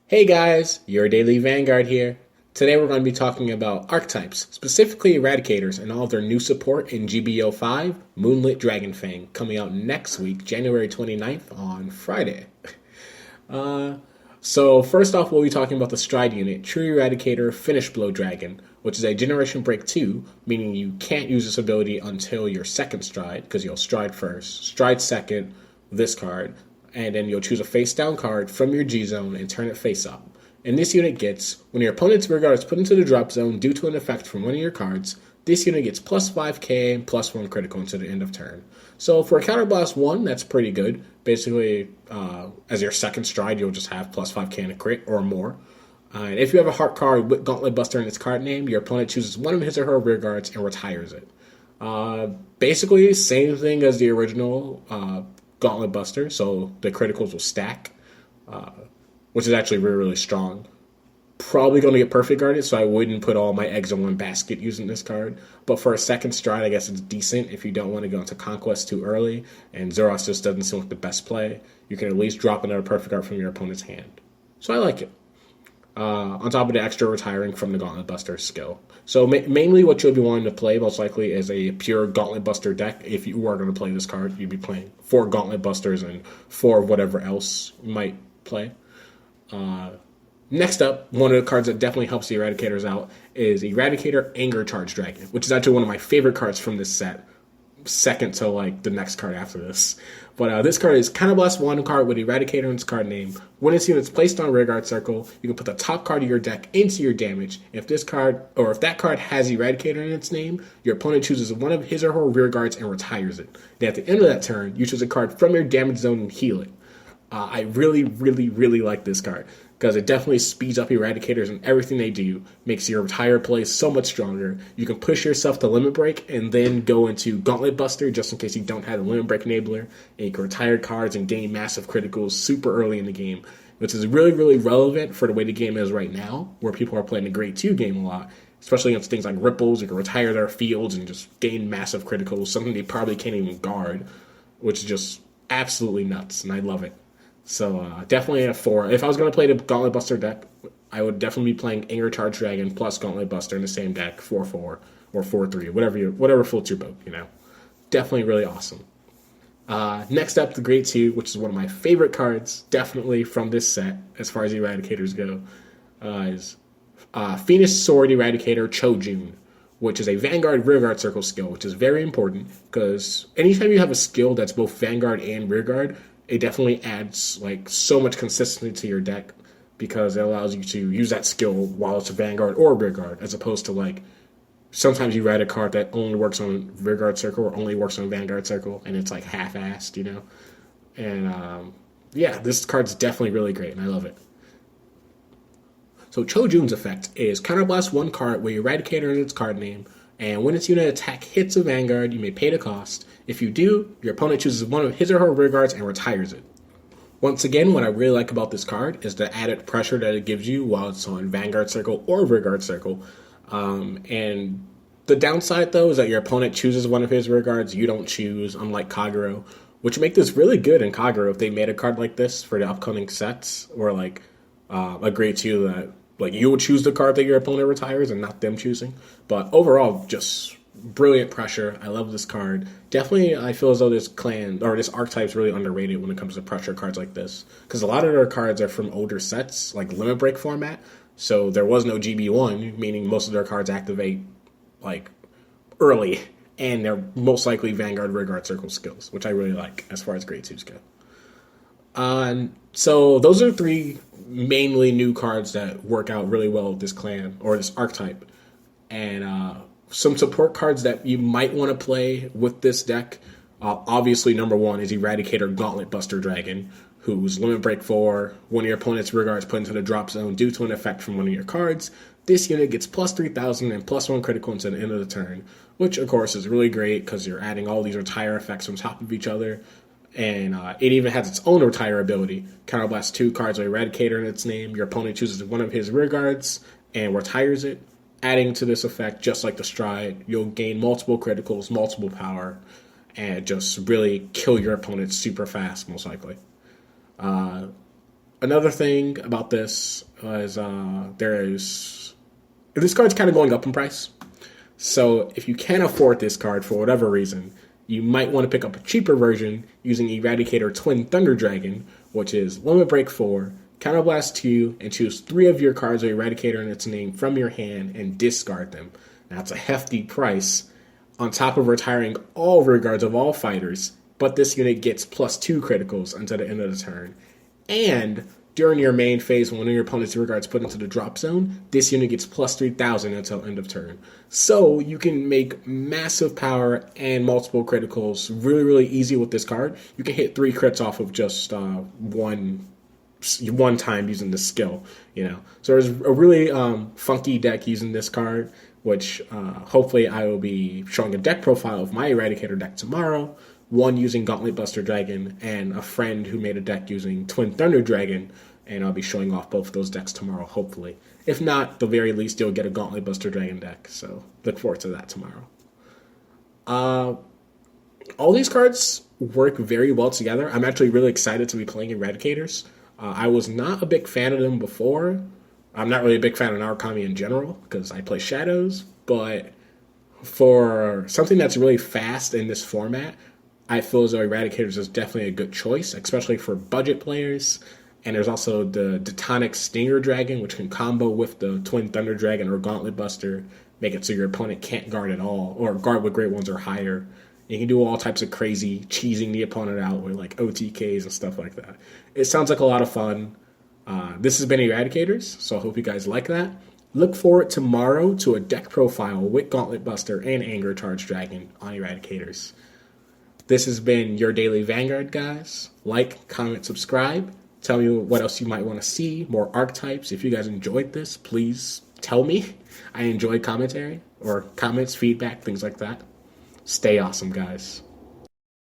Hey guys, your Daily Vanguard here. Today we're going to be talking about archetypes, specifically Eradicators and all of their new support in GBO5, Moonlit Dragonfang, coming out next week, January 29th on Friday. Uh, so first off, we'll be talking about the Stride unit, True Eradicator Finish Blow Dragon, which is a Generation Break 2, meaning you can't use this ability until your second Stride, because you'll Stride first, Stride second, this card, and then you'll choose a face down card from your G zone and turn it face up. And this unit gets, when your opponent's rear guard is put into the drop zone due to an effect from one of your cards, this unit gets plus 5k and plus 1 critical until the end of turn. So for a Counterblast 1, that's pretty good. Basically, as your second Stride, you'll just have plus 5k and a crit or more. And if you have a heart card with Gauntlet Buster in its card name, your opponent chooses one of his or her rear guards and retires it. Basically, same thing as the original Gauntlet Buster, so the criticals will stack, which is actually really, really strong. Probably going to get perfect guarded, so I wouldn't put all my eggs in one basket using this card. But for a second Stride, I guess it's decent if you don't want to go into Conquest too early, and Zoros just doesn't seem like the best play. You can at least drop another perfect guard from your opponent's hand. So I like it. On top of the extra retiring from the Gauntlet Buster skill. So mainly what you'll be wanting to play most likely is a pure Gauntlet Buster deck. If you are going to play this card, you'd be playing 4 Gauntlet Busters and 4 whatever else you might play. Next up, one of the cards that definitely helps the Eradicators out is Eradicator Anger Charge Dragon, which is actually one of my favorite cards from this set. Second to like the next card after this. But this card is Counterblast 1 card with Eradicator in its card name. When its unit's placed on rearguard circle, you can put the top card of your deck into your damage. If this card, or if that card has Eradicator in its name, your opponent chooses one of his or her rear guards and retires it. Then at the end of that turn, you choose a card from your damage zone and heal it. I really, really, really like this card because it definitely speeds up Eradicators and everything they do, makes your retire play so much stronger. You can push yourself to Limit Break and then go into Gauntlet Buster just in case you don't have the Limit Break enabler, and you can retire cards and gain massive criticals super early in the game, which is really, really relevant for the way the game is right now, where people are playing the Grade 2 game a lot, especially against things like Ripples. You can retire their fields and just gain massive criticals, something they probably can't even guard, which is just absolutely nuts, and I love it. So definitely a 4. If I was going to play the Gauntlet Buster deck, I would definitely be playing Anger Charge Dragon plus Gauntlet Buster in the same deck, 4-4 or 4-3, whatever floats your boat, you know. Definitely really awesome. Next up, the Grade 2, which is one of my favorite cards, definitely from this set, as far as Eradicators go, is Phoenix Sword Eradicator Chojun, which is a Vanguard Rearguard Circle skill, which is very important, because anytime you have a skill that's both Vanguard and Rearguard, it definitely adds like so much consistency to your deck because it allows you to use that skill while it's a Vanguard or Rearguard, as opposed to like sometimes you write a card that only works on Rearguard Circle or only works on Vanguard Circle, and it's like half-assed, you know. And yeah, this card's definitely really great, and I love it. So Chojun's effect is Counterblast 1 card with Eradicator in its card name, and when its unit attack hits a Vanguard, you may pay the cost. If you do, your opponent chooses one of his or her rear guards and retires it. Once again, what I really like about this card is the added pressure that it gives you while it's on Vanguard Circle or Rearguard Circle. And the downside, though, is that your opponent chooses one of his rear guards, you don't choose, unlike Kagero, which would make this really good in Kagero if they made a card like this for the upcoming sets, or like a Grade 2 that like you would choose the card that your opponent retires and not them choosing. But overall, just brilliant pressure. I love this card. Definitely, I feel as though this clan or this archetype is really underrated when it comes to pressure cards like this, because a lot of their cards are from older sets, like Limit Break format. So there was no GB1, meaning most of their cards activate like early, and they're most likely Vanguard Rearguard Circle skills, which I really like as far as Grade 2s go. So those are 3 mainly new cards that work out really well with this clan or this archetype, and some support cards that you might want to play with this deck. Obviously, number 1 is Eradicator Gauntlet Buster Dragon, whose Limit Break 4, when your opponent's rear guard is put into the drop zone due to an effect from one of your cards, this unit gets plus 3,000 and plus 1 critical until the end of the turn, which of course is really great because you're adding all these retire effects on top of each other. And it even has its own retire ability. Counterblast 2 cards with Eradicator in its name. Your opponent chooses one of his rear guards and retires it. Adding to this effect, just like the Stride, you'll gain multiple criticals, multiple power, and just really kill your opponent super fast, most likely. Another thing about this is this card's kind of going up in price. So if you can't afford this card for whatever reason, you might want to pick up a cheaper version using Eradicator Twin Thunder Dragon, which is Limit Break 4, Counterblast 2, and choose 3 of your cards of Eradicator in its name from your hand and discard them. Now, it's a hefty price, on top of retiring all regards of all fighters, but this unit gets +2 criticals until the end of the turn. And during your main phase, when one of your opponent's regards put into the drop zone, this unit gets +3,000 until end of turn. So you can make massive power and multiple criticals really, really easy with this card. You can hit 3 crits off of just one time using the skill, So there's a really funky deck using this card, which hopefully I will be showing a deck profile of my Eradicator deck tomorrow. One using Gauntlet Buster Dragon, and a friend who made a deck using Twin Thunder Dragon, and I'll be showing off both of those decks tomorrow, hopefully. If not, at the very least, you'll get a Gauntlet Buster Dragon deck, so look forward to that tomorrow. All these cards work very well together. I'm actually really excited to be playing Eradicators. I was not a big fan of them before. I'm not really a big fan of Narukami in general, because I play Shadows, but for something that's really fast in this format, I feel as though Eradicators is definitely a good choice, especially for budget players. And there's also the Detonic Stinger Dragon, which can combo with the Twin Thunder Dragon or Gauntlet Buster, make it so your opponent can't guard at all, or guard with Great Ones or higher. You can do all types of crazy cheesing the opponent out with like OTKs and stuff like that. It sounds like a lot of fun. This has been Eradicators, so I hope you guys like that. Look forward tomorrow to a deck profile with Gauntlet Buster and Anger Charge Dragon on Eradicators. This has been your Daily Vanguard, guys. Like, comment, subscribe. Tell me what else you might want to see. More archetypes. If you guys enjoyed this, please tell me. I enjoy commentary or comments, feedback, things like that. Stay awesome, guys.